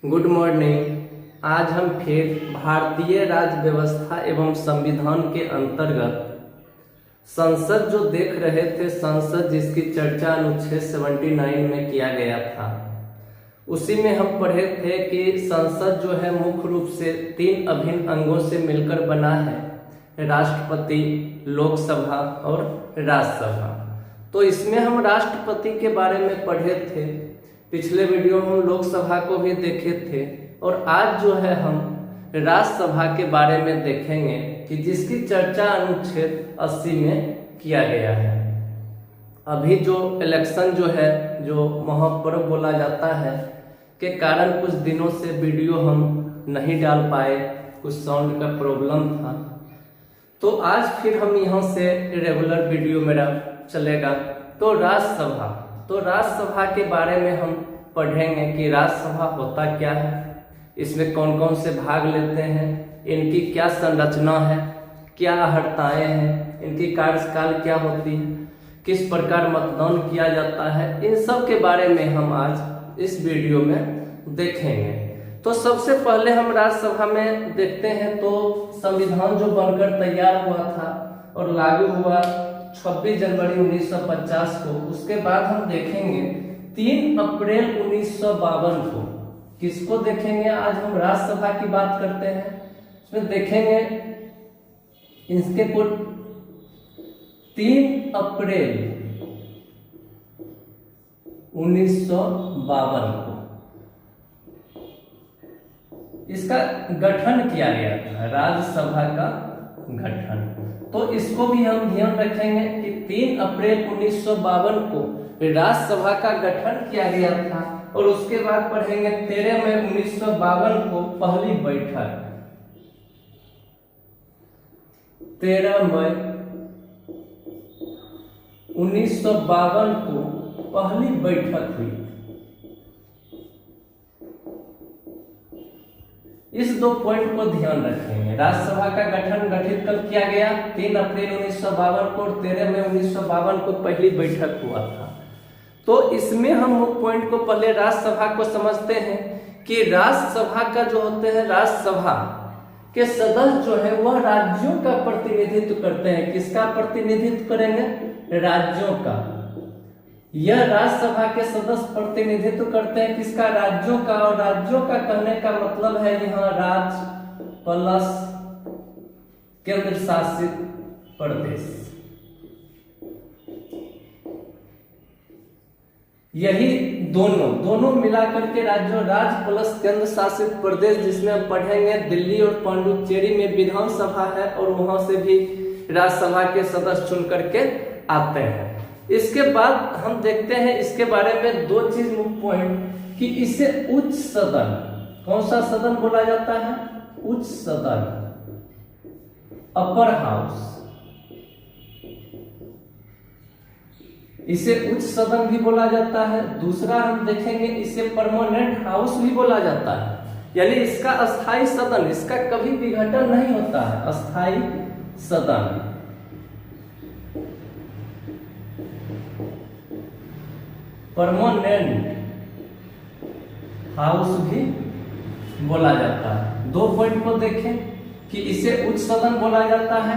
Good morning. आज हम फिर भारतीय राज्य व्यवस्था एवं संविधान के अंतर्गत संसद जो देख रहे थे, संसद जिसकी चर्चा अनुच्छेद 79 में किया गया था, उसी में हम पढ़े थे कि संसद जो है मुख्य रूप से 3 अभिन्न अंगों से मिलकर बना है, राष्ट्रपति, लोकसभा और राज्यसभा। तो इसमें हम राष्ट्रपति के बारे में पढ़े थे, पिछले वीडियो में हम लोकसभा को भी देखे थे, और आज जो है हम राज्यसभा के बारे में देखेंगे कि जिसकी चर्चा अनुच्छेद 80 में किया गया है। अभी जो इलेक्शन जो है, जो महापर्व बोला जाता है, के कारण कुछ दिनों से वीडियो हम नहीं डाल पाए, कुछ साउंड का प्रॉब्लम था। तो आज फिर हम यहाँ से रेगुलर वीडियो मेरा चलेगा। तो राज्यसभा के बारे में हम पढ़ेंगे कि राज्यसभा होता क्या है, इसमें कौन कौन से भाग लेते हैं, इनकी क्या संरचना है, क्या अर्हताएं हैं, इनकी कार्यकाल क्या होती है, किस प्रकार मतदान किया जाता है, इन सब के बारे में हम आज इस वीडियो में देखेंगे। तो सबसे पहले हम राज्यसभा में देखते हैं तो संविधान जो बनकर तैयार हुआ था और लागू हुआ 26 जनवरी 1950 को, उसके बाद हम देखेंगे 3 अप्रैल 1952 को। किसको देखेंगे? आज हम राज्यसभा की बात करते हैं, इसमें देखेंगे इसके कुल 3 अप्रैल 1952 को इसका गठन किया गया था, राज्यसभा का गठन। तो इसको भी हम ध्यान रखेंगे कि 3 अप्रैल 1952 को राज्यसभा का गठन किया गया था, और उसके बाद पढ़ेंगे 13 मई 1952 को पहली बैठक, 13 मई 1952 को पहली बैठक हुई। इस 2 पॉइंट को ध्यान रखेंगे। राज्यसभा का गठन गठित कब किया गया? 3 अप्रैल 1952 को, और 13 मई 1952 को पहली बैठक हुआ था। तो इसमें हम मुख्य पॉइंट को पहले राज्यसभा को समझते हैं कि राज्यसभा का जो होते हैं, राज्यसभा के सदस्य जो है वह राज्यों का प्रतिनिधित्व करते हैं। किसका प्रतिनिधित्व करेंगे? राज्यों का। यह राज्यसभा के सदस्य प्रतिनिधित्व करते हैं किसका? राज्यों का। और राज्यों का कहने का मतलब है यहाँ राज्य प्लस केंद्र शासित प्रदेश, यही दोनों मिलाकर के राज्य प्लस केंद्र शासित प्रदेश, जिसमें हम पढ़ेंगे दिल्ली और पांडुचेरी में विधानसभा है, और वहां से भी राज्यसभा के सदस्य चुन करके आते हैं। इसके बाद हम देखते हैं इसके बारे में 2 चीज मुख्य पॉइंट कि इसे उच्च सदन, कौन सा सदन बोला जाता है? उच्च सदन, अपर हाउस, इसे उच्च सदन भी बोला जाता है। दूसरा हम देखेंगे इसे परमानेंट हाउस भी बोला जाता है, यानी इसका अस्थाई सदन, इसका कभी विघटन नहीं होता है, अस्थाई सदन। परमानेंट हाउस भी बोला जाता है। 2 पॉइंट को देखें कि इसे उच्च सदन बोला जाता है,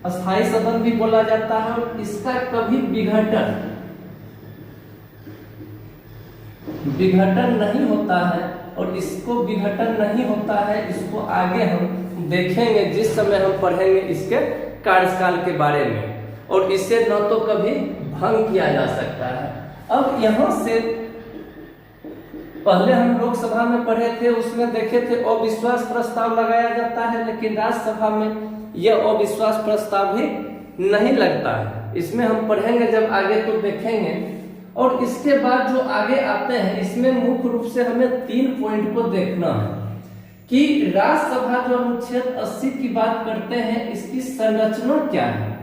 अस्थाई सदन भी बोला जाता है, और इसका कभी विघटन नहीं होता है। और इसको विघटन नहीं होता है, इसको आगे हम देखेंगे जिस समय हम पढ़ेंगे इसके कार्यकाल के बारे में, और इसे न तो कभी भंग किया जा सकता है। अब यहां से पहले हम लोकसभा में पढ़े थे, उसमें देखे थे अविश्वास प्रस्ताव लगाया जाता है, लेकिन राज्यसभा में यह अविश्वास प्रस्ताव भी नहीं लगता है। इसमें हम पढ़ेंगे जब आगे तो देखेंगे। और इसके बाद जो आगे आते हैं, इसमें मुख्य रूप से हमें 3 पॉइंट को देखना है कि राज्यसभा जो अनुच्छेद 80 की बात करते हैं, इसकी संरचना क्या है।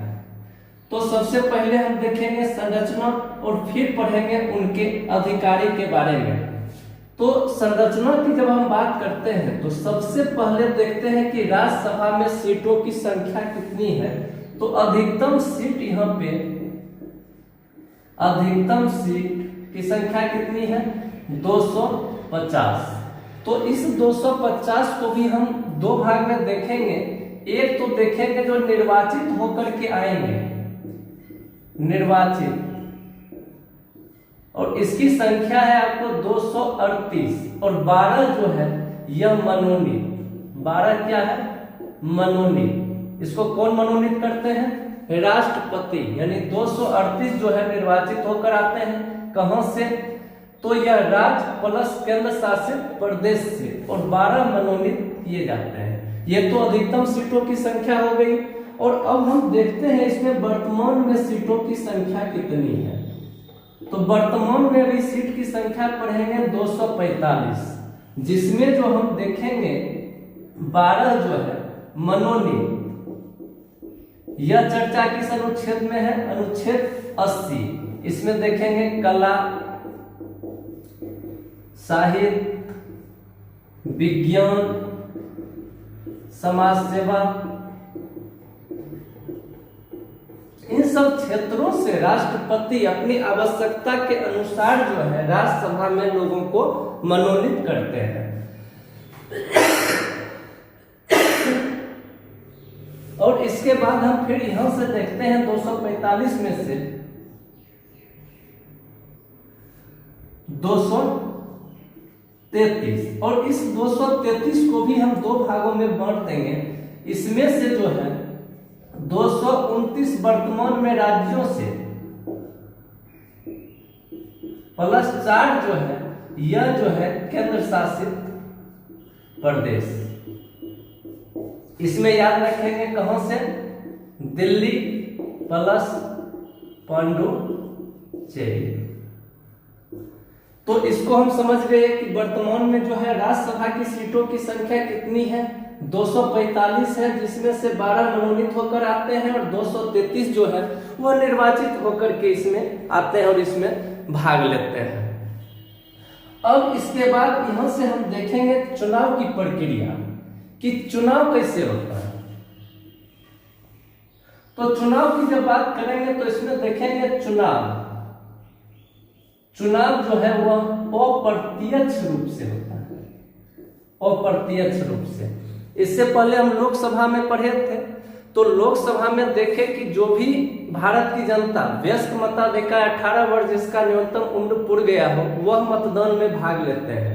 तो सबसे पहले हम देखेंगे संरचना, और फिर पढ़ेंगे उनके अधिकारी के बारे में। तो संरचना की जब हम बात करते हैं तो सबसे पहले देखते हैं कि राज्यसभा में सीटों की संख्या कितनी है। तो अधिकतम सीट यहाँ पे, अधिकतम सीट की संख्या कितनी है? 250। तो इस 250 को भी हम दो भाग में देखेंगे। एक तो देखेंगे जो निर्वाचित होकर के आएंगे, निर्वाचित, और इसकी संख्या है आपको 238, और 12 जो है यह मनोनीत। 12 क्या है? मनोनीत। इसको कौन मनोनीत करते हैं? राष्ट्रपति। यानी 238 जो है निर्वाचित होकर आते हैं, कहां से? तो यह राज्य प्लस केंद्र शासित प्रदेश से, और 12 मनोनीत किए जाते हैं। ये तो अधिकतम सीटों की संख्या हो गई। और अब हम देखते हैं इसमें वर्तमान में सीटों की संख्या कितनी है। तो वर्तमान में अभी सीट की संख्या पढ़ेंगे 245, जिसमें जो हम देखेंगे 12 जो है मनोनीत। यह चर्चा किस अनुच्छेद में है? अनुच्छेद 80। इसमें देखेंगे कला, साहित्य, विज्ञान, समाज सेवा, इन सब क्षेत्रों से राष्ट्रपति अपनी आवश्यकता के अनुसार जो है राज्यसभा में लोगों को मनोनीत करते हैं। और इसके बाद हम फिर यहां से देखते हैं 245 में से 233, और इस 233 को भी हम दो भागों में बांट देंगे। इसमें से जो है 229 वर्तमान में राज्यों से प्लस 4 जो है यह जो है केंद्र शासित प्रदेश। इसमें याद रखेंगे कहां से? दिल्ली प्लस पांडुचेरी। तो इसको हम समझ गए कि वर्तमान में जो है राज्यसभा की सीटों की संख्या कितनी है? 245 है, जिसमें से 12 मनोनीत होकर आते हैं, और 233 जो है वह निर्वाचित होकर के इसमें आते हैं और इसमें भाग लेते हैं। अब इसके बाद यहां से हम देखेंगे चुनाव की प्रक्रिया, कि चुनाव कैसे होता है। तो चुनाव की जब बात करेंगे तो इसमें देखेंगे चुनाव जो है वह अप्रत्यक्ष रूप से होता है, अप्रत्यक्ष रूप से। इससे पहले हम लोकसभा में पढ़े थे, तो लोकसभा में देखे कि जो भी भारत की जनता वयस्क मताधिकार 18 वर्ष जिसका न्यूनतम उम्र पूर्ण गया हो वह मतदान में भाग लेते हैं।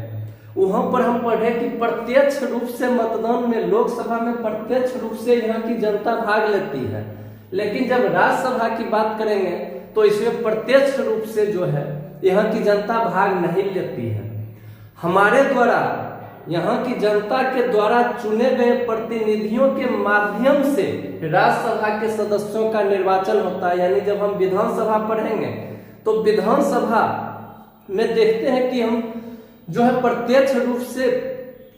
वहां पर हम पढ़े कि प्रत्यक्ष रूप से मतदान में, लोकसभा में प्रत्यक्ष रूप से यहाँ की जनता भाग लेती है। लेकिन जब राज्यसभा की बात करेंगे तो इसमें प्रत्यक्ष रूप से जो है यहाँ की जनता भाग नहीं लेती है। हमारे द्वारा, यहाँ की जनता के द्वारा चुने गए प्रतिनिधियों के माध्यम से राज्यसभा के सदस्यों का निर्वाचन होता है। यानी जब हम विधानसभा पढ़ेंगे तो विधानसभा में देखते हैं कि हम जो है प्रत्यक्ष रूप से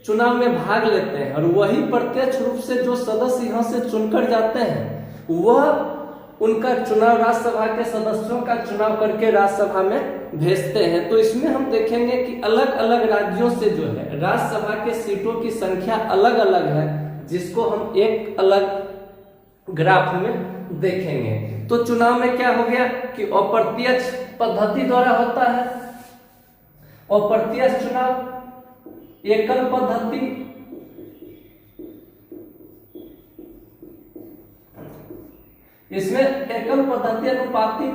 चुनाव में भाग लेते हैं, और वही प्रत्यक्ष रूप से जो सदस्य यहाँ से चुनकर जाते हैं वह उनका चुनाव राज्यसभा के सदस्यों का चुनाव करके राज्यसभा में भेजते हैं। तो इसमें हम देखेंगे कि अलग अलग राज्यों से जो है राज्यसभा के सीटों की संख्या अलग अलग है, जिसको हम एक अलग ग्राफ में देखेंगे। तो चुनाव में क्या हो गया कि अप्रत्यक्ष पद्धति द्वारा होता है, अप्रत्यक्ष चुनाव, एकल पद्धति, इसमें एकल पद्धति अनुपातिक,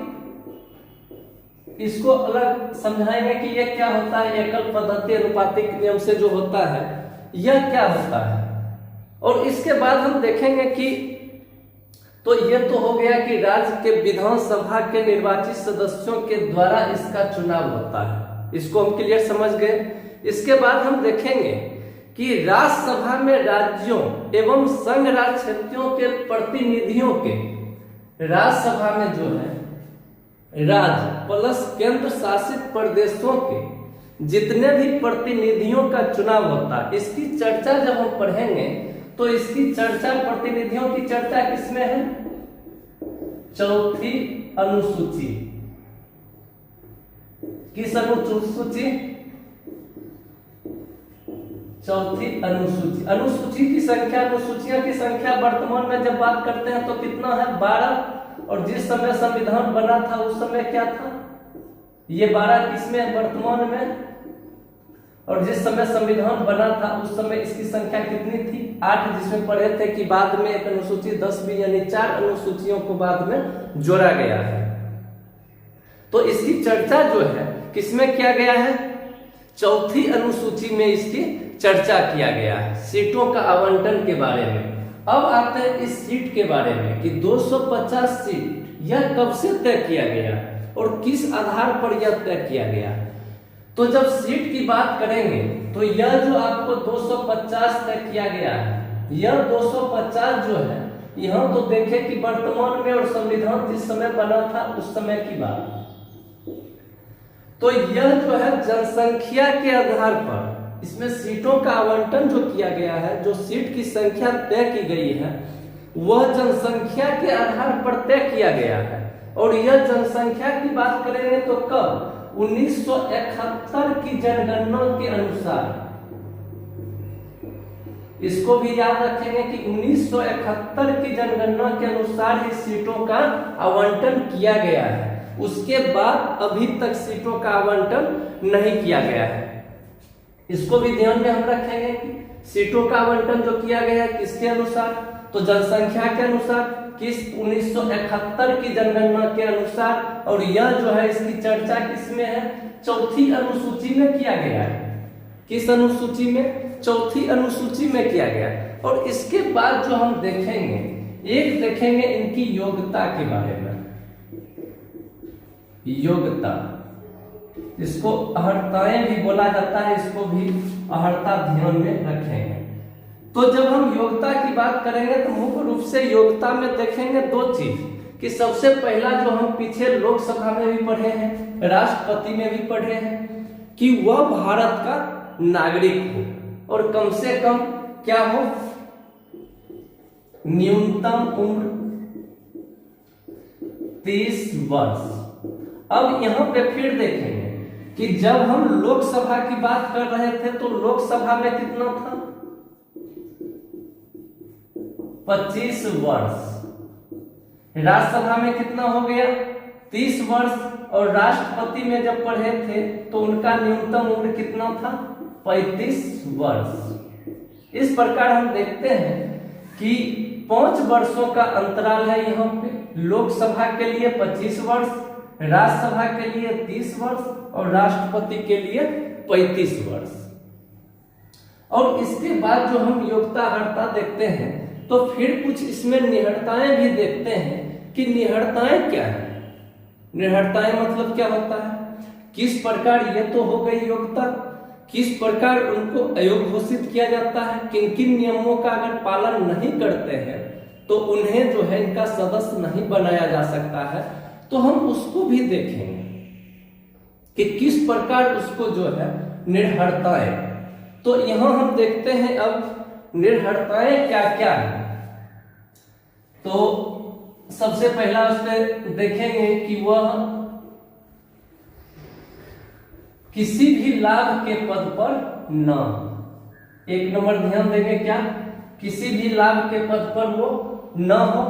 इसको अलग समझाएंगे कि यह क्या होता है। एकल पद्धति अनुपातिक नियम से जो होता है यह क्या होता है। और इसके बाद हम देखेंगे कि तो यह तो हो गया कि राज्य के विधानसभा के निर्वाचित सदस्यों के द्वारा इसका चुनाव होता है, इसको हम क्लियर समझ गए। इसके बाद हम देखेंगे कि राज्यसभा में राज्यों एवं संघ राज्य क्षेत्रों के प्रतिनिधियों के, राज्यसभा में जो है राज्य प्लस केंद्र शासित प्रदेशों के जितने भी प्रतिनिधियों का चुनाव होता है, इसकी चर्चा जब हम पढ़ेंगे तो इसकी चर्चा, प्रतिनिधियों की चर्चा किसमें है? चौथी अनुसूची। किस अनुसूची? चौथी अनुसूची। अनुसूची की संख्या, अनुसूचियों की संख्या वर्तमान में जब बात करते हैं तो कितना है? 12। और जिस समय संविधान बना था उस समय क्या था? ये 12 किसमें वर्तमान में? और जिस समय संविधान बना था उस समय इसकी संख्या कितनी थी? 8, जिसमें पढ़े थे कि बाद में एक अनुसूची 10 भी, यानी 4 अनुसूचियों को बाद में जोड़ा गया है। तो इसकी चर्चा जो है किसमें किया गया है? चौथी अनुसूची में इसकी चर्चा किया गया है, सीटों का आवंटन के बारे में। अब आते हैं इस सीट के बारे में कि 250 सीट यह कब से तय किया गया और किस आधार पर यह तय किया गया। तो जब सीट की बात करेंगे तो यह जो आपको 250 तय किया गया है, यह 250 जो है, यहां तो देखें कि वर्तमान में और संविधान जिस समय बना था उस समय की बात। तो यह जो है जनसंख्या के आधार पर इसमें सीटों का आवंटन जो किया गया है, जो सीट की संख्या तय की गई है वह जनसंख्या के आधार पर तय किया गया है। और यह जनसंख्या की बात करेंगे तो कब? 1971 की जनगणना के अनुसार। इसको भी याद रखेंगे कि 1971 की जनगणना के अनुसार ही सीटों का आवंटन किया गया है। उसके बाद अभी तक सीटों का आवंटन नहीं किया गया है। इसको भी ध्यान में हम रखेंगे कि सीटों का आवंटन जो किया गया है किसके अनुसार? तो जनसंख्या के अनुसार, किस 1971 की जनगणना के अनुसार। और यह जो है इसकी चर्चा किसमें है? चौथी अनुसूची में किया गया है। किस अनुसूची में? चौथी अनुसूची में किया गया है। और इसके बाद जो हम देखेंगे, एक देखेंगे इनकी योग्यता के बारे में। योग्यता, इसको अहर्ताएं भी बोला जाता है, इसको भी अहर्ता ध्यान में रखेंगे। तो जब हम योग्यता की बात करेंगे तो मुख्य रूप से योग्यता में देखेंगे 2 चीज कि सबसे पहला जो हम पीछे लोकसभा में भी पढ़े हैं, राष्ट्रपति में भी पढ़े हैं कि वह भारत का नागरिक हो और कम से कम क्या हो? न्यूनतम उम्र 30 वर्ष। अब यहां पे फिर देखेंगे कि जब हम लोकसभा की बात कर रहे थे तो लोकसभा में कितना था? 25 वर्ष। राज्यसभा में कितना हो गया? 30 वर्ष। और राष्ट्रपति में जब पढ़े थे तो उनका न्यूनतम उम्र कितना था? 35 वर्ष। इस प्रकार हम देखते हैं कि 5 वर्षों का अंतराल है यहाँ पे। लोकसभा के लिए 25 वर्ष, राज्यसभा के लिए 30 वर्ष और राष्ट्रपति के लिए 35 वर्ष। और इसके बाद जो हम योग्यता अर्हता देखते हैं तो फिर कुछ इसमें निहड़ताएं भी देखते हैं कि निहड़ताएं क्या है। निहड़ताएं मतलब क्या होता है? किस प्रकार ये तो हो गई योग्यता, किस प्रकार उनको अयोग्य घोषित किया जाता है, किन किन नियमों का अगर पालन नहीं करते हैं तो उन्हें जो है इनका सदस्य नहीं बनाया जा सकता है। तो हम उसको भी देखेंगे कि किस प्रकार उसको जो है निर्हरताएं। तो यहां हम देखते हैं अब निर्हरताएं क्या क्या है। तो सबसे पहला उसमें देखेंगे कि वह किसी भी लाभ के पद पर न। 1 नंबर ध्यान देंगे, क्या? किसी भी लाभ के पद पर वो न हो।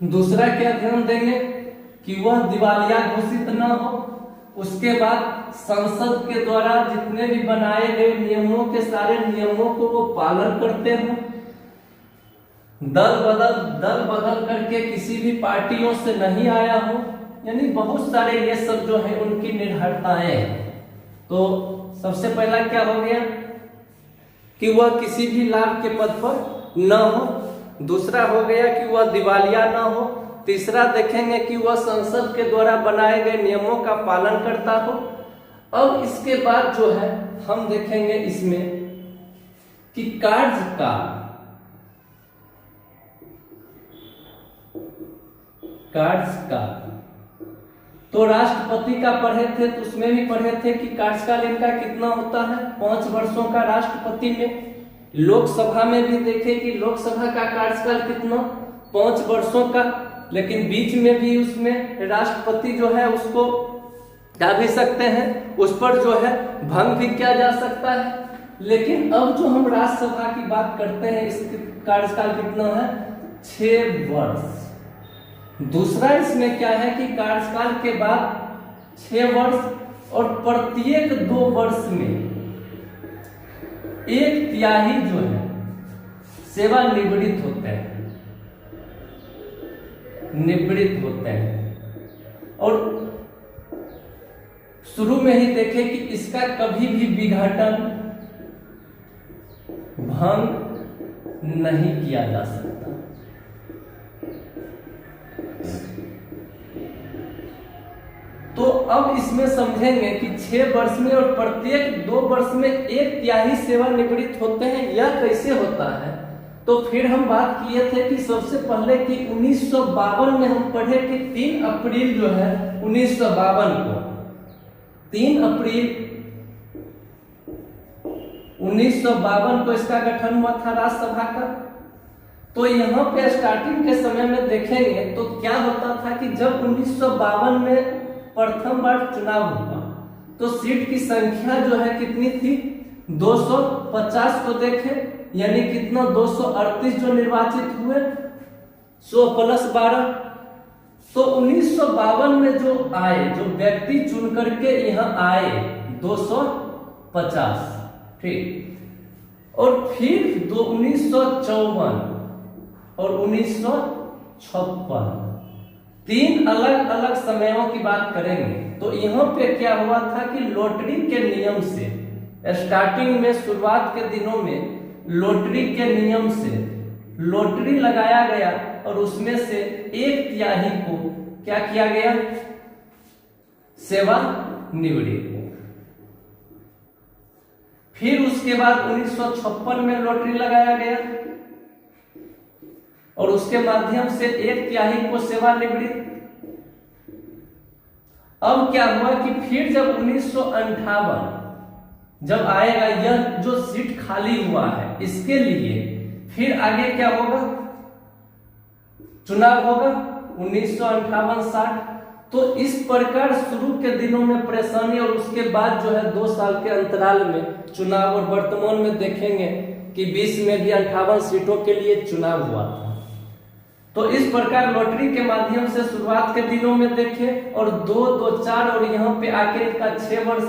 दूसरा क्या ध्यान देंगे कि वह दिवालिया घोषित न हो। उसके बाद संसद के द्वारा जितने भी बनाए गए नियमों के सारे नियमों को वो पालन करते हो। दल बदल करके किसी भी पार्टियों से नहीं आया हो। यानी बहुत सारे ये सब जो है उनकी निर्भरताएं। तो सबसे पहला क्या हो गया कि वह किसी भी लाभ के पद पर न हो। दूसरा हो गया कि वह दिवालिया न हो। तीसरा देखेंगे कि वह संसद के द्वारा बनाए गए नियमों का पालन करता हो। अब इसके बाद जो है हम देखेंगे इसमें कि कार्यकाल तो राष्ट्रपति का पढ़े थे तो उसमें भी पढ़े थे कि कार्यकाल इनका कितना होता है? 5 वर्षों का राष्ट्रपति में। लोकसभा में भी देखे कि लोकसभा का कार्यकाल कितना? 5 वर्षों का। लेकिन बीच में भी उसमें राष्ट्रपति जो है उसको क्या भी सकते हैं, उस पर जो है भंग भी किया जा सकता है। लेकिन अब जो हम राज्यसभा की बात करते हैं इसका कार्यकाल कितना है? 6 वर्ष। दूसरा इसमें क्या है कि कार्यकाल के बाद 6 वर्ष और प्रत्येक 2 वर्ष में 1/3 जो है सेवानिवृत्त होते हैं, निवृत्त होते हैं। और शुरू में ही देखें कि इसका कभी भी विघटन, भंग नहीं किया जा सकता। तो अब इसमें समझेंगे कि 6 वर्ष में और प्रत्येक 2 वर्ष में 1/3 सेवानिवृत्त होते हैं। यह कैसे होता है? तो फिर हम बात किए थे कि सबसे पहले कि 1952 में हम पढ़े कि 3 अप्रैल जो है 1952 को, 3 अप्रैल 1952 को इसका गठन हुआ था राज्यसभा का। तो यहाँ पे स्टार्टिंग के समय में देखेंगे तो क्या होता था कि जब 1952 में प्रथम बार चुनाव हुआ तो सीट की संख्या जो है कितनी थी? 250 को देखें, यानी कितना 238 जो निर्वाचित हुए, 100 + 12। तो 1952 में जो आए, जो व्यक्ति चुन करके यहाँ आए 250, ठीक। और फिर 1954 और 1956 3 अलग अलग समयों की बात करेंगे। तो यहाँ पे क्या हुआ था कि लॉटरी के नियम से, स्टार्टिंग में शुरुआत के दिनों में लॉटरी के नियम से लॉटरी लगाया गया और उसमें से 1/3 को क्या किया गया? सेवानिवृत्त। फिर उसके बाद 1956 में लॉटरी लगाया गया और उसके माध्यम से 1/3 को सेवानिवृत्त। अब क्या हुआ कि फिर जब 1958 जब आएगा, यह जो सीट खाली हुआ है इसके लिए फिर आगे क्या होगा? चुनाव होगा 1958-60। तो इस प्रकार शुरू के दिनों में परेशानी और उसके बाद जो है 2 साल के अंतराल में चुनाव, और वर्तमान में देखेंगे कि 20 में भी 58 सीटों के लिए चुनाव हुआ था। तो इस प्रकार लॉटरी के माध्यम से शुरुआत के दिनों में देखें और 2, 2, 4 और यहाँ पे आके का 6 वर्ष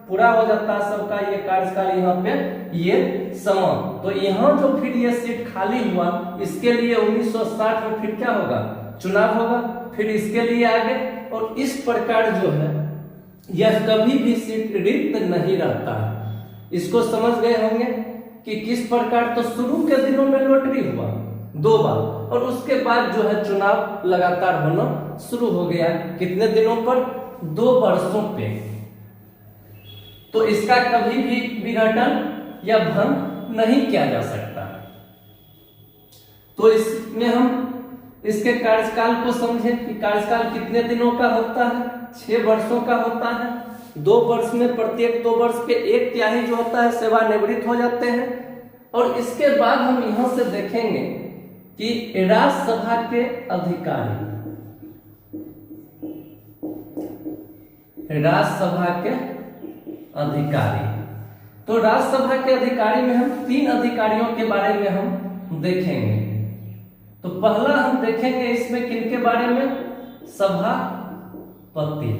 पूरा हो जाता है सबका ये कार्यकाल, यहाँ पे ये समान। तो यहाँ जो फिर ये सीट खाली हुआ इसके लिए 1960 में फिर क्या होगा? चुनाव होगा, फिर इसके लिए आगे, और इस प्रकार जो है यह कभी भी सीट रिक्त नहीं रहता है। इसको समझ गए होंगे कि किस प्रकार। तो शुरू के दिनों में लॉटरी हुआ 2 बार और उसके बाद जो है चुनाव लगातार होना शुरू हो गया। कितने दिनों पर? 2 वर्षों पे। तो इसका कभी भी विघटन या भंग नहीं किया जा सकता। तो इसमें हम इसके कार्यकाल को समझें कि कार्यकाल कितने दिनों का होता है? 6 वर्षों का होता है। 2 वर्ष में प्रत्येक 2 वर्ष के 1/3 जो होता है सेवानिवृत्त हो जाते हैं। और इसके बाद हम यहां से देखेंगे कि राज्यसभा के अधिकारी, राज्यसभा के अधिकारी, तो राज्यसभा के अधिकारी में हम 3 अधिकारियों के बारे में हम देखेंगे। तो पहला हम देखेंगे इसमें किनके बारे में? सभापति।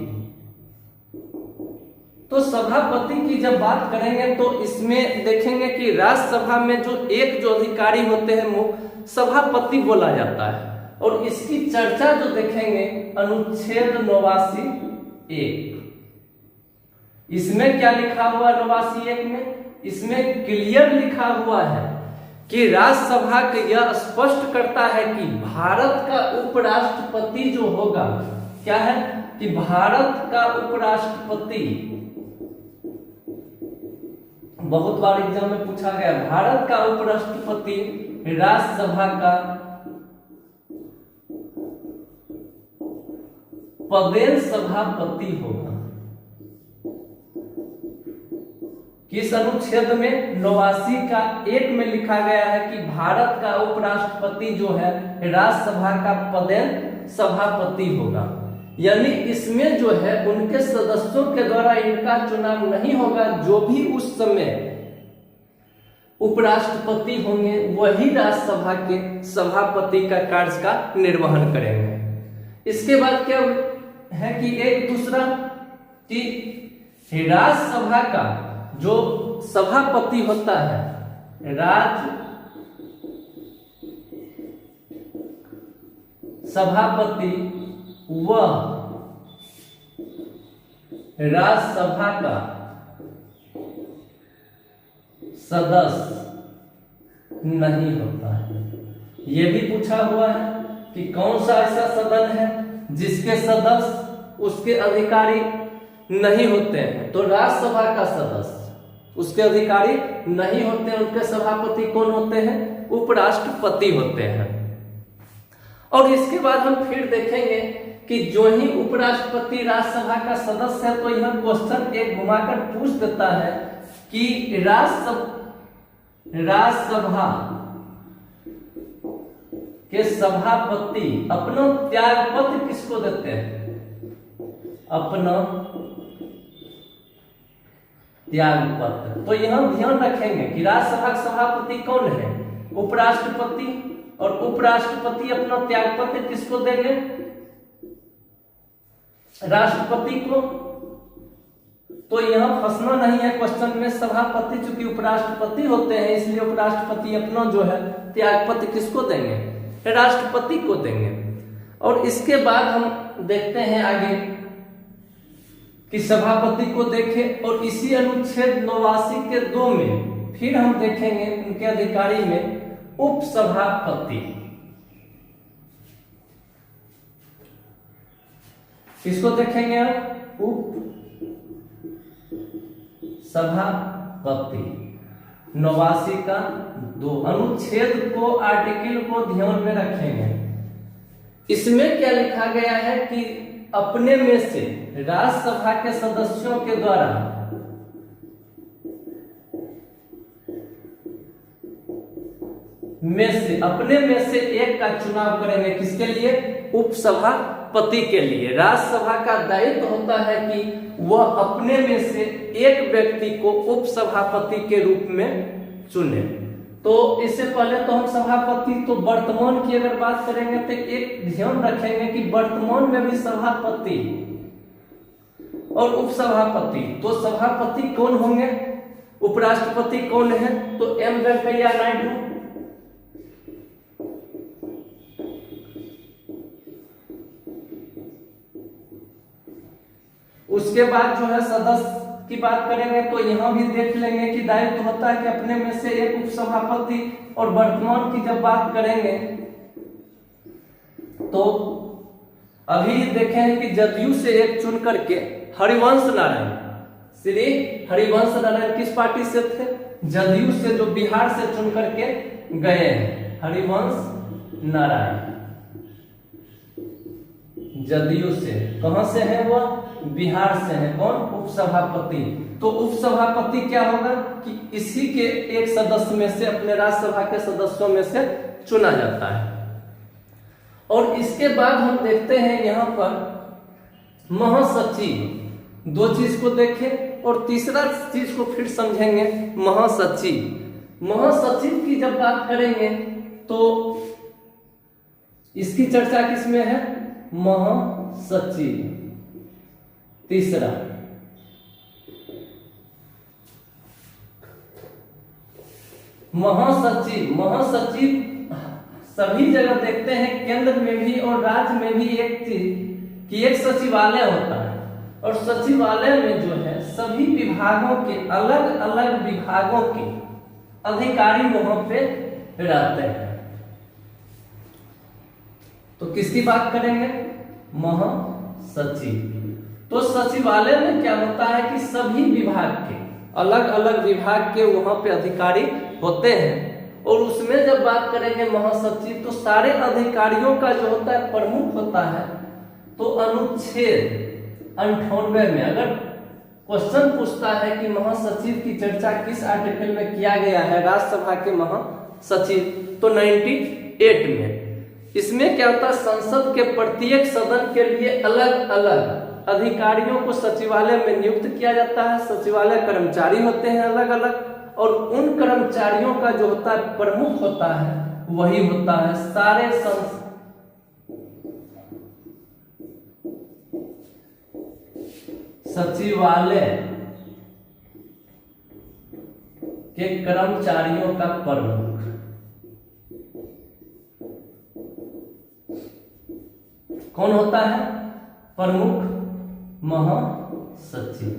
तो सभापति की जब बात करेंगे तो इसमें देखेंगे कि राज्यसभा में जो जो अधिकारी होते हैं वो सभापति बोला जाता है। और इसकी चर्चा जो देखेंगे अनुच्छेद 89(1), इसमें क्या लिखा हुआ 89(1) में? इसमें क्लियर लिखा हुआ है कि राज्यसभा यह स्पष्ट करता है कि भारत का उपराष्ट्रपति जो होगा, क्या है कि भारत का उपराष्ट्रपति, बहुत बार एग्जाम में पूछा गया, भारत का उपराष्ट्रपति राज्यसभा का पदेन सभापति होगा। किस अनुच्छेद में? 89(1) में लिखा गया है कि भारत का उपराष्ट्रपति जो है राज्यसभा का पदेन सभापति होगा। यानी इसमें जो है उनके सदस्यों के द्वारा इनका चुनाव नहीं होगा। जो भी उस समय उपराष्ट्रपति होंगे वही राज्यसभा के सभापति का कार्य का निर्वहन करेंगे। इसके बाद क्या है कि एक दूसरा कि राज्यसभा का जो सभापति होता है, सभापति वह राज्यसभा का सदस्य नहीं होता है। यह भी पूछा हुआ है कि कौन सा ऐसा सदन है जिसके सदस्य उसके अधिकारी नहीं होते हैं। तो राज्यसभा का सदस्य उसके अधिकारी नहीं होते हैं, उनके सभापति कौन होते हैं? उपराष्ट्रपति होते हैं। और इसके बाद हम फिर देखेंगे कि जो ही उपराष्ट्रपति राज्यसभा का सदस्य है तो यह क्वेश्चन एक घुमाकर पूछ देता है कि राज्यसभा के सभापति अपना त्यागपत्र किसको देते हैं? अपना त्यागपत्र। तो यहां ध्यान रखेंगे कि राज्यसभा का सभापति कौन है? उपराष्ट्रपति। और उपराष्ट्रपति अपना त्यागपत्र किसको देंगे? राष्ट्रपति को। तो यहां फंसना नहीं है क्वेश्चन में। सभापति चूंकि उपराष्ट्रपति होते हैं इसलिए उपराष्ट्रपति अपना जो है त्यागपत्र किसको देंगे? राष्ट्रपति को देंगे। और इसके बाद हम देखते हैं आगे कि सभापति को देखें और इसी अनुच्छेद 89 के 2 में फिर हम देखेंगे उनके अधिकारी में उपसभापति। किसको देखेंगे आप? उपसभापति 89 का 2 अनुच्छेद को, आर्टिकल को ध्यान में रखेंगे। इसमें क्या लिखा गया है कि अपने में से राज्यसभा के सदस्यों के द्वारा अपने में से एक का चुनाव करेंगे। किसके लिए? उपसभापति के लिए। राज्यसभा का दायित्व होता है कि वह अपने में से एक व्यक्ति को उपसभापति के रूप में चुने। तो इससे पहले तो हम सभापति तो वर्तमान की अगर बात करेंगे तो एक ध्यान रखेंगे कि वर्तमान में भी सभापति और उपसभापति, तो सभापति कौन होंगे? उपराष्ट्रपति कौन है? तो एम वेंकैया नायडू। उसके बाद जो है सदस्य की बात करेंगे तो यहां भी देख लेंगे कि दायित्व होता है कि अपने में से एक उपसभापति। और वर्तमान की जब बात करेंगे तो अभी देखें कि जदयू से एक चुन करके हरिवंश नारायण, श्री हरिवंश नारायण किस पार्टी से थे? जदयू से, जो बिहार से चुन करके गए हैं। हरिवंश नारायण जदयू से, कहां से है वह? बिहार से है। कौन? उपसभापति। तो उपसभापति क्या होगा कि इसी के एक सदस्य में से, अपने राज्यसभा के सदस्यों में से चुना जाता है। और इसके बाद हम देखते हैं यहां पर महासचिव। 2 चीज को देखें और तीसरा चीज को फिर समझेंगे। महासचिव, महासचिव की जब बात करेंगे तो इसकी चर्चा किसमें है? महासचिव। तीसरा महासचिव। महासचिव सभी जगह देखते हैं, केंद्र में भी और राज्य में भी एक चीज कि एक सचिवालय होता है। और सचिवालय में जो है सभी विभागों के, अलग अलग विभागों के अधिकारी वहां पे रहते हैं। तो किसकी बात करेंगे? महासचिव। तो सचिवालय में क्या होता है कि सभी विभाग के, अलग अलग विभाग के वहां पे अधिकारी होते हैं। और उसमें जब बात करेंगे महासचिव तो सारे अधिकारियों का जो होता है प्रमुख होता है। तो अनुच्छेद 98 में अगर क्वेश्चन पूछता है कि महासचिव की चर्चा किस आर्टिकल में किया गया है राज्यसभा के महासचिव, तो 98 में। इसमें क्या होता है? संसद के प्रत्येक सदन के लिए अलग अलग अधिकारियों को सचिवालय में नियुक्त किया जाता है। सचिवालय कर्मचारी होते हैं अलग अलग, और उन कर्मचारियों का जो होता है प्रमुख होता है वही होता है सचिवालय के कर्मचारियों का प्रमुख। कौन होता है? प्रमुख महासचिव।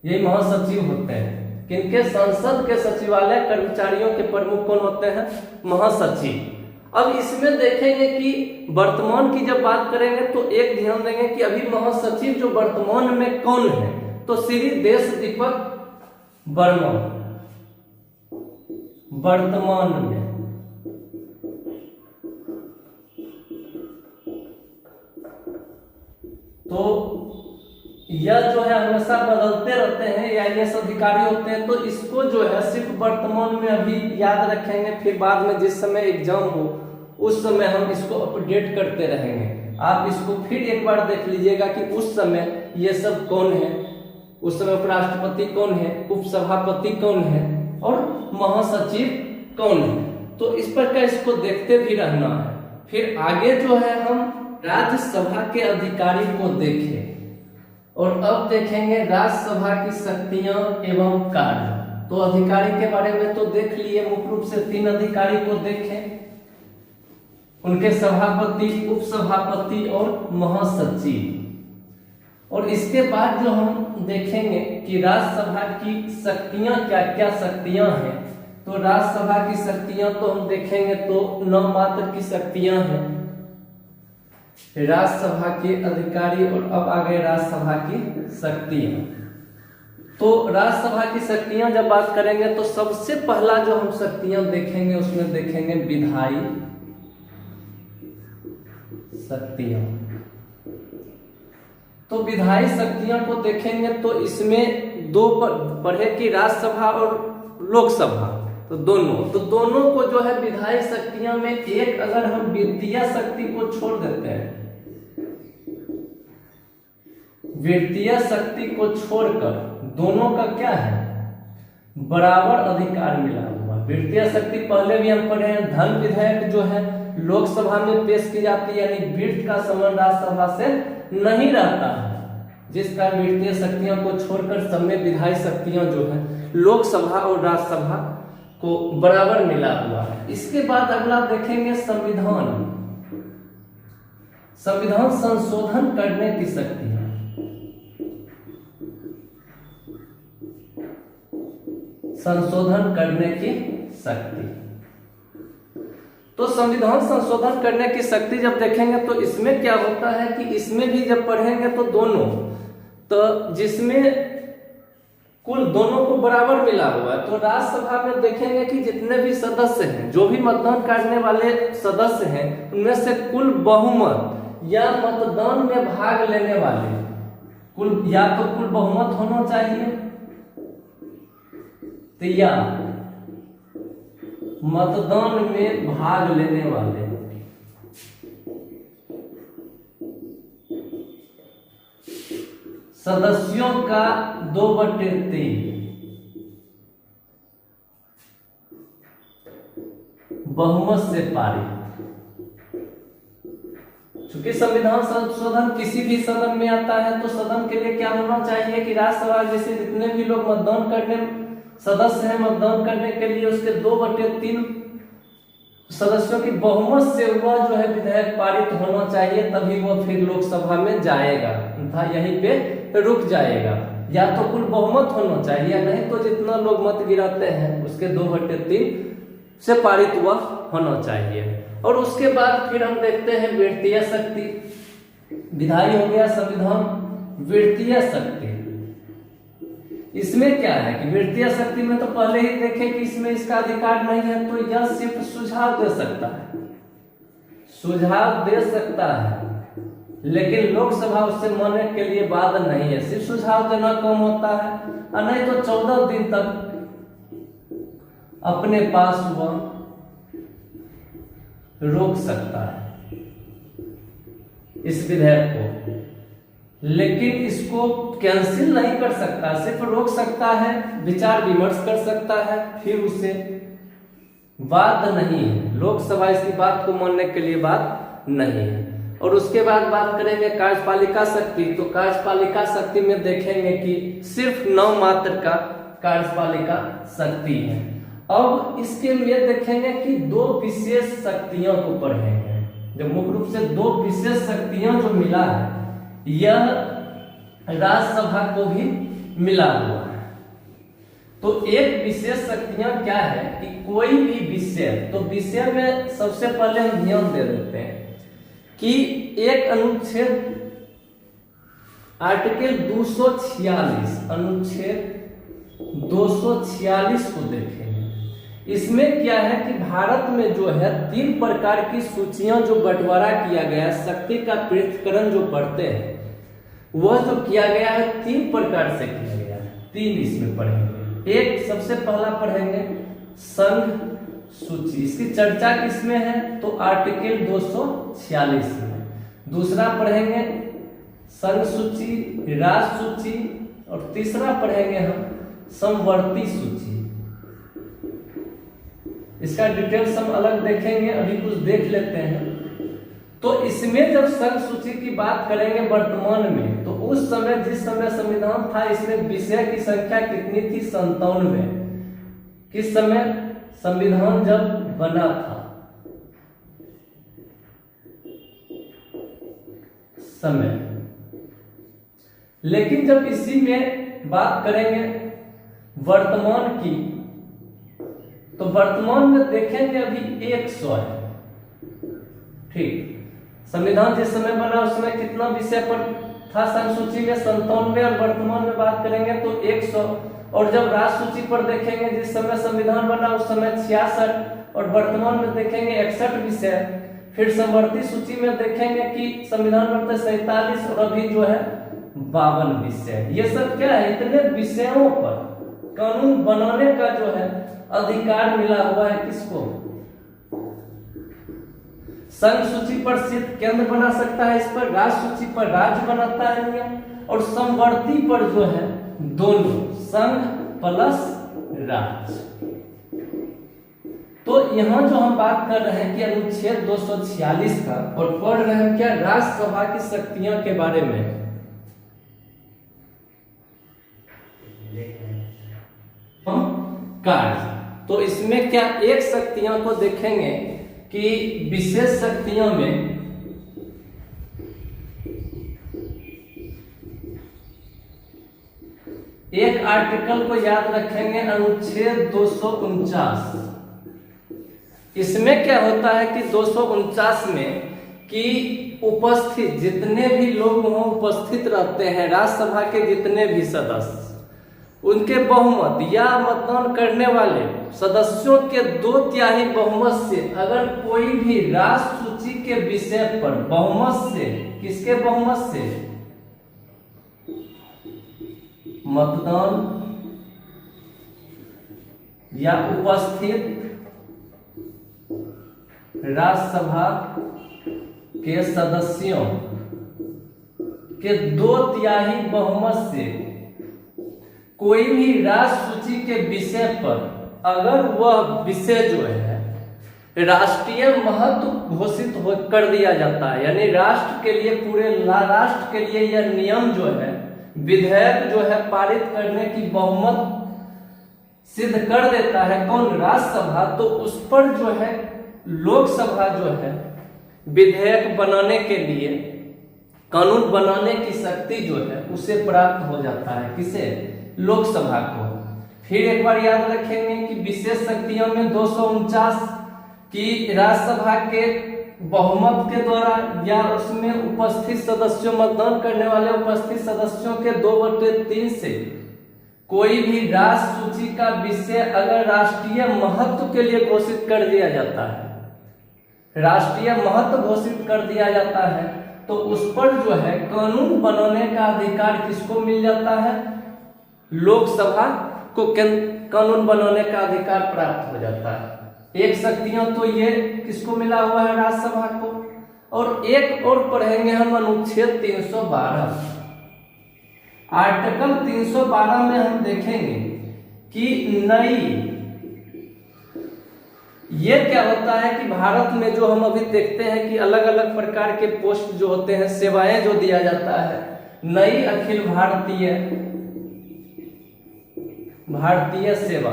ये महासचिव होते हैं। किनके? संसद के सचिवालय कर्मचारियों के प्रमुख कौन होते हैं? महासचिव। अब इसमें देखेंगे कि वर्तमान की जब बात करेंगे तो एक ध्यान देंगे कि अभी महासचिव जो वर्तमान में कौन है, तो श्री देशदीपक वर्मा वर्तमान में। तो यह जो है हमेशा बदलते रहते हैं, या IAS अधिकारी होते हैं, तो इसको जो है सिर्फ वर्तमान में अभी याद रखेंगे, फिर बाद में जिस समय एग्जाम हो उस समय हम इसको अपडेट करते रहेंगे। आप इसको फिर एक बार देख लीजिएगा कि उस समय ये सब कौन है, उस समय उपराष्ट्रपति कौन है, उपसभापति कौन है और महासचिव कौन है। तो इस प्रकार इसको देखते भी रहना है। फिर आगे जो है हम राज्यसभा के अधिकारी को देखें, और अब देखेंगे राज्यसभा की शक्तियां एवं कार्य। तो अधिकारी के बारे में तो देख लिए, मुख्य रूप से 3 अधिकारी को देखें, उनके सभापति, उपसभापति और महासचिव। और इसके बाद जो हम देखेंगे कि राज्यसभा की शक्तियां क्या क्या शक्तियां हैं, तो राज्यसभा की शक्तियां तो हम देखेंगे तो 9 मात्र की शक्तियां हैं राज्यसभा के अधिकारी। और अब आ गए राज्यसभा की शक्तियां। तो राज्यसभा की शक्तियां जब बात करेंगे तो सबसे पहला जो हम शक्तियां देखेंगे उसमें देखेंगे विधायी शक्तियां। तो विधायी शक्तियां को देखेंगे तो इसमें 2 पढ़े कि राज्यसभा और लोकसभा, तो दोनों को जो है विधायी शक्तियां में एक अगर हम वित्तीय शक्ति को छोड़ देते हैं, वित्तीय शक्ति को छोड़कर दोनों का क्या है? बराबर अधिकार मिला हुआ। वित्तीय शक्ति पहले भी हम पढ़े हैं, धन विधेयक जो है लोकसभा में पेश की जाती है, यानी वित्त का संबंध राज्यसभा से नहीं रहता है, जिस कारण वित्तीय शक्तियों को छोड़कर सब में विधायी शक्तियां जो है लोकसभा और राज्यसभा को बराबर मिला हुआ है। इसके बाद अगला देखेंगे संविधान। संविधान संशोधन करने की शक्तियां। संशोधन करने की शक्ति। तो संविधान संशोधन करने की शक्ति जब देखेंगे तो इसमें क्या होता है कि इसमें भी जब पढ़ेंगे तो दोनों, तो जिसमें कुल दोनों को बराबर मिला हुआ है। तो राज्यसभा में देखेंगे कि जितने भी सदस्य हैं, जो भी मतदान करने वाले सदस्य हैं, उनमें से कुल बहुमत या मतदान में भाग लेने वाले कुल या तो कुल बहुमत होना चाहिए, तो या मतदान में भाग लेने वाले सदस्यों का 2/3 बहुमत से पारित। चूंकि संविधान संशोधन किसी भी सदन में आता है तो सदन के लिए क्या होना चाहिए कि राज्यसभा जैसे जितने भी लोग मतदान करने सदस्य हैं मतदान करने के लिए, उसके 2/3 सदस्यों की बहुमत से वह जो है विधेयक पारित होना चाहिए, तभी वह फिर लोकसभा में जाएगा, तथा यहीं पे रुक जाएगा। या तो कुल बहुमत होना चाहिए, या नहीं तो जितना लोग मत गिराते हैं उसके 2/3 से पारित हुआ होना चाहिए। और उसके बाद फिर हम देखते हैं वित्तीय शक्ति। विधायी हो गया संविधान, वित्तीय शक्ति। इसमें क्या है कि वित्तीय शक्ति में तो पहले ही देखे कि इसमें इसका अधिकार नहीं है, तो यह सिर्फ सुझाव दे सकता है, सुझाव दे सकता है, लेकिन लोकसभा उससे मानने के लिए बाध्य नहीं है। सिर्फ सुझाव देना कम होता है, और नहीं तो 14 दिन तक अपने पास वह रोक सकता है इस विधेयक को, लेकिन इसको कैंसिल नहीं कर सकता, सिर्फ रोक सकता है, विचार विमर्श कर सकता है, फिर उसे बात नहीं है। लोकसभा इसकी बात को मानने के लिए बात नहीं है। और उसके बाद बात करेंगे कार्यपालिका शक्ति। तो कार्यपालिका शक्ति में देखेंगे कि सिर्फ 9 मात्र का कार्यपालिका शक्ति है। अब इसके लिए देखेंगे कि 2 विशेष शक्तियों को पढ़ेंगे। जो मुख्य रूप से 2 विशेष शक्तियां जो मिला है, यह राज्यसभा को भी मिला हुआ है। तो एक विशेष शक्तियां क्या है कि कोई भी विषय, तो विषय में सबसे पहले हम ध्यान दे देते हैं कि एक अनुच्छेद आर्टिकल 246 अनुच्छेद 246 को देखेंगे। इसमें क्या है कि भारत में जो है 3 प्रकार की सूचियां जो बंटवारा किया गया, शक्ति का पृथक्करण जो पढ़ते हैं वह जो किया गया है 3 प्रकार से किया गया है। 3 इसमें पढ़ेंगे। एक सबसे पहला पढ़ेंगे संघ सूची, इसकी चर्चा किसमें है तो आर्टिकल 246 में। दूसरा पढ़ेंगे संघ सूची, राष्ट्र सूची, और तीसरा पढ़ेंगे हम समवर्ती सूची। इसका डिटेल्स हम अलग देखेंगे, अभी कुछ देख लेते हैं। तो इसमें जब संघ सूची की बात करेंगे वर्तमान में, तो उस समय जिस समय संविधान था, इसमें विषय की संख्या कितनी थी 97। किस समय संविधान जब बना था समय। लेकिन जब इसी में बात करेंगे वर्तमान की, तो वर्तमान में देखेंगे अभी 100 है। ठीक, संविधान जिस समय बना उस समय कितना विषय पर था संघ सूची में 97, और वर्तमान में बात करेंगे तो 100। और जब राष्ट्र सूची पर देखेंगे जिस समय संविधान बना उस समय 66, और वर्तमान में देखेंगे 61 विषय। फिर समवर्ती सूची में देखेंगे कि संविधान बनता 47 और अभी जो है 52 विषय। ये सब क्या है, इतने विषयों पर कानून बनाने का जो है अधिकार मिला हुआ है किसको। संघ सूची पर सिर्फ केंद्र बना सकता है, इस पर राष्ट्र सूची पर राज्य बनाता है नियम, और समवर्ती पर जो है दोनों संघ प्लस राज्य। तो यहां जो हम बात कर रहे हैं कि अनुच्छेद 246 का, और पढ़ रहे हैं क्या राज्यसभा की शक्तियां के बारे में। कार्य, तो इसमें क्या एक शक्तियों को देखेंगे कि विशेष शक्तियों में एक आर्टिकल को याद रखेंगे, अनुच्छेद 249। इसमें क्या होता है कि 249 में कि उपस्थित जितने भी लोग वहां उपस्थित रहते हैं, राज्यसभा के जितने भी सदस्य, उनके बहुमत या मतदान करने वाले सदस्यों के 2/3 बहुमत से अगर कोई भी राष्ट्र सूची के विषय पर बहुमत से, किसके बहुमत से, मतदान या उपस्थित राज्यसभा के सदस्यों के 2/3 बहुमत से कोई भी राष्ट्र सूची के विषय पर अगर वह विषय जो है राष्ट्रीय महत्व घोषित कर दिया जाता है, यानी राष्ट्र के लिए, पूरे राष्ट्र के लिए यह नियम जो है, विधेयक जो है पारित करने की बहुमत सिद्ध कर देता है कौन, राज्यसभा, तो उस पर जो है लोकसभा जो है विधेयक बनाने के लिए, कानून बनाने की शक्ति जो है उसे प्राप्त हो जाता है, किसे, लोकसभा को। फिर एक बार याद रखेंगे कि विशेष शक्तियों में 249 की राज्यसभा के बहुमत के द्वारा या उसमें उपस्थित सदस्यों, मतदान करने वाले उपस्थित सदस्यों के 2/3 से कोई भी राष्ट्र सूची का विषय अगर राष्ट्रीय महत्व के लिए घोषित कर दिया जाता है, राष्ट्रीय महत्व घोषित कर दिया जाता है, तो उस पर जो है कानून बनाने का अधिकार किसको मिल जाता है, लोकसभा को कानून बनाने का अधिकार प्राप्त हो जाता है। एक शक्तियां तो ये किसको मिला हुआ है, राज्यसभा को। और एक और पढ़ेंगे हम अनुच्छेद 312। आर्टिकल 312 में हम देखेंगे कि नई ये क्या होता है कि भारत में जो हम अभी देखते हैं कि अलग अलग प्रकार के पोस्ट जो होते हैं, सेवाएं जो दिया जाता है, नई अखिल भारतीय सेवा,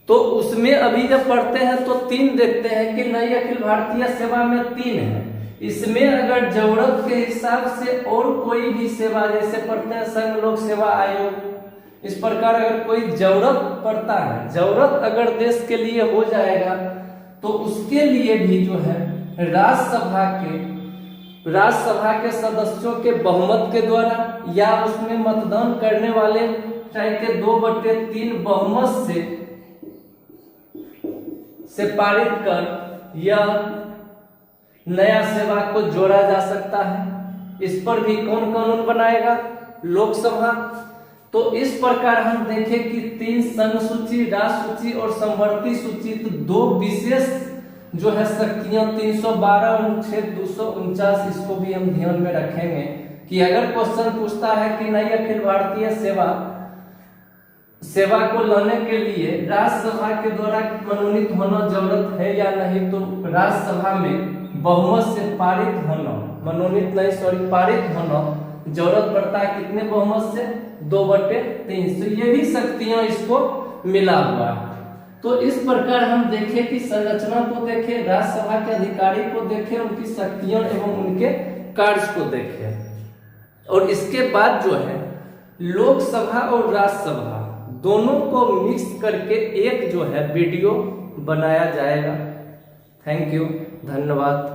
तो उसमें अभी जब पढ़ते हैं तो 3 देखते हैं कि नई अखिल भारतीय सेवा में 3 है। इसमें अगर जरूरत के हिसाब से और कोई भी सेवा, जैसे पढ़ते हैं संघ लोक सेवा आयोग, इस प्रकार अगर कोई जरूरत पड़ता है, जरूरत अगर देश के लिए हो जाएगा तो उसके लिए भी जो है राज्यसभा के सदस्यों के बहुमत के द्वारा या उसमें मतदान करने वाले चाहे के 2/3 बहुमत से पारित कर यह नया सेवा को जोड़ा जा सकता है। इस पर भी कौन कानून बनाएगा? लोकसभा। तो इस प्रकार हम देखें कि 3 संघ सूची, राज्य सूची और संवर्ती सूची, तो 2 विशेष जो है शक्तियां 312 अनुच्छेद 249, इसको भी हम ध्यान में रखेंगे कि अगर क्वेश्चन पूछता है कि नई अखिल भारतीय सेवा को लाने के लिए राज्यसभा के द्वारा मनोनीत होना जरूरत है या नहीं, तो राज्यसभा में बहुमत से पारित होना, पारित होना जरूरत पड़ता है। कितने बहुमत से? 2/3। तो ये भी शक्तियां इसको मिला हुआ है। तो इस प्रकार हम देखें कि संरचना को देखें, राज्यसभा के अधिकारी को देखें, उनकी शक्तियां एवं उनके कार्य को देखें, और इसके बाद जो है लोकसभा और राज्यसभा दोनों को मिक्स करके एक जो है वीडियो बनाया जाएगा। थैंक यू, धन्यवाद।